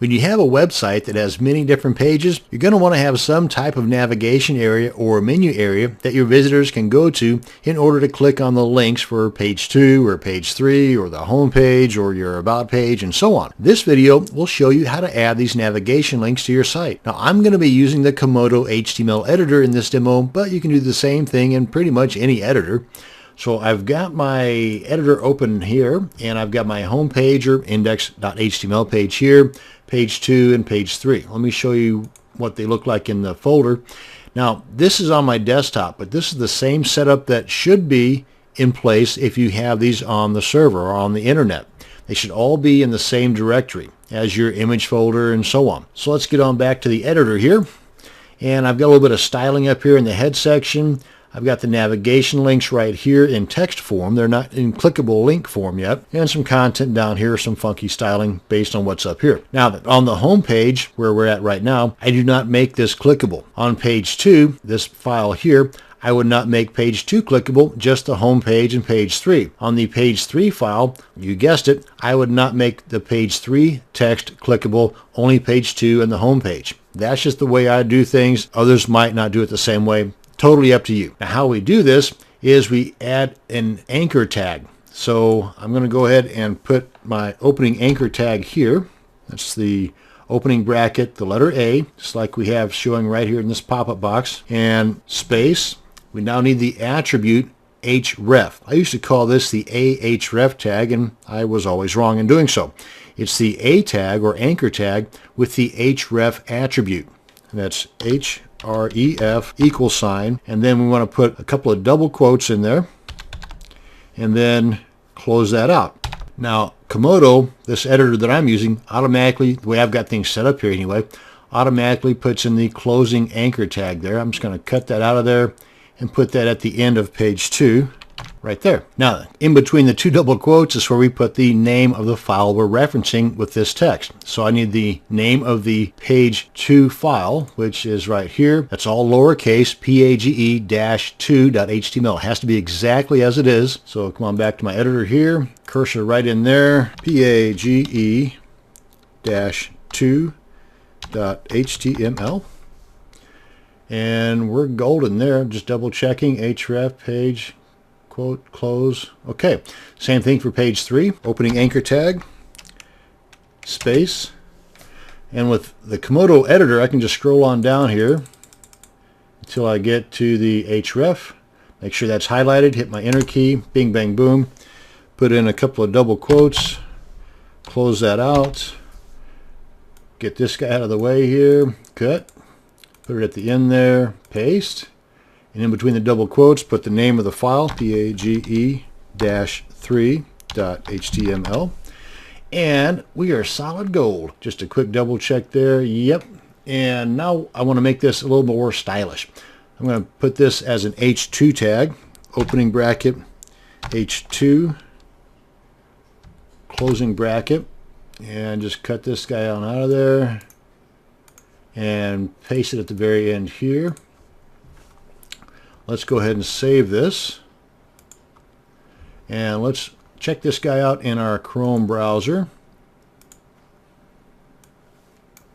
When you have a website that has many different pages, you're going to want to have some type of navigation area or menu area that your visitors can go to in order to click on the links for page 2 or page 3 or the home page or your about page and so on. This video will show you how to add these navigation links to your site. Now I'm going to be using the Comodo HTML editor in this demo, but you can do the same thing in pretty much any editor. So I've got my editor open here, and I've got my home page or index.html page here, page 2 and page 3. Let me show you what they look like in the folder. Now this is on my desktop, but this is the same setup that should be in place if you have these on the server or on the internet. They should all be in the same directory as your image folder and so on. So let's get on back to the editor here, and I've got a little bit of styling up here in the head section. I've got the navigation links right here in text form. They're not in clickable link form yet. And some content down here, some funky styling based on what's up here. Now, on the home page, where we're at right now, I do not make this clickable. On page 2, this file here, I would not make page 2 clickable, just the home page and page 3. On the page 3 file, you guessed it, I would not make the page 3 text clickable, only page 2 and the home page. That's just the way I do things. Others might not do it the same way. Totally up to you. Now how we do this is we add an anchor tag. So I'm going to go ahead and put my opening anchor tag here. That's the opening bracket, the letter A, just like we have showing right here in this pop-up box, and space. We now need the attribute href. I used to call this the ahref tag, and I was always wrong in doing so. It's the A tag or anchor tag with the href attribute. And that's href equal sign, and then we want to put a couple of double quotes in there and then close that out. Now Comodo, this editor that I'm using, automatically, the way I've got things set up here anyway, automatically puts in the closing anchor tag there. I'm just going to cut that out of there and put that at the end of page 2 right there. Now in between the two double quotes is where we put the name of the file we're referencing with this text. So I need the name of the page 2 file, which is right here. That's all lowercase, page-2.html. It has to be exactly as it is. So come on back to my editor here, cursor right in there, page-2.html. And we're golden there. Just double checking href page quote close. Okay, same thing for page 3. Opening anchor tag, space, and with the Comodo editor I can just scroll on down here until I get to the href. Make sure that's highlighted, hit my enter key, bing bang boom, put in a couple of double quotes, close that out, get this guy out of the way here, cut, put it at the end there, paste, and in between the double quotes put the name of the file, page-3.html, and we are solid gold. Just a quick double check there. Yep. And now I want to make this a little more stylish. I'm going to put this as an h2 tag, opening bracket, h2, closing bracket, and just cut this guy on out of there and paste it at the very end here. Let's go ahead and save this, and let's check this guy out in our Chrome browser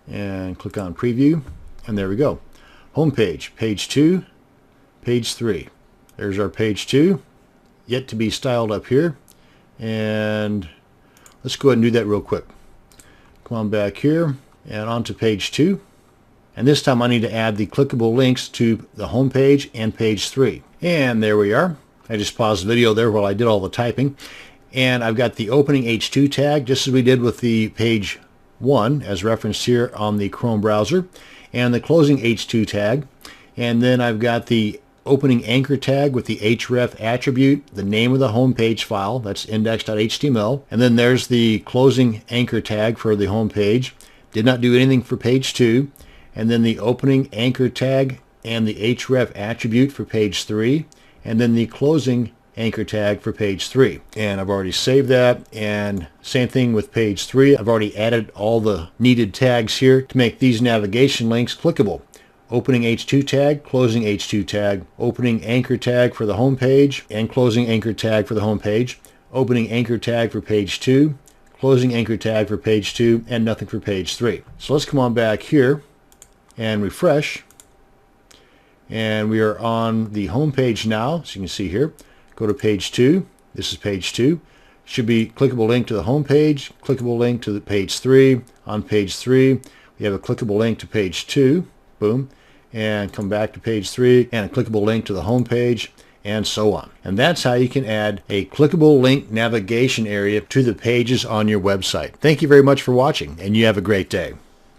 and click on preview, and there we go. Home page, page 2, page 3. There's our page 2, yet to be styled up here, and let's go ahead and do that real quick. Come on back here and onto page 2. And this time I need to add the clickable links to the home page and page 3. And there we are. I just paused the video there while I did all the typing. And I've got the opening H2 tag, just as we did with the page 1, as referenced here on the Chrome browser, and the closing H2 tag. And then I've got the opening anchor tag with the href attribute, the name of the home page file, that's index.html. And then there's the closing anchor tag for the home page. Did not do anything for page 2. And then the opening anchor tag and the href attribute for page 3, and then the closing anchor tag for page 3. And I've already saved that, and same thing with page 3. I've already added all the needed tags here to make these navigation links clickable. Opening H2 tag, closing H2 tag, opening anchor tag for the home page, and closing anchor tag for the home page, opening anchor tag for page 2, closing anchor tag for page 2, and nothing for page 3. So let's come on back here and refresh. And we are on the home page now, so you can see here. Go to page 2. This is page 2. Should be clickable link to the home page, clickable link to the page 3. On page 3, we have a clickable link to page 2. Boom. And come back to page 3 and a clickable link to the home page, and so on. And that's how you can add a clickable link navigation area to the pages on your website. Thank you very much for watching, and you have a great day.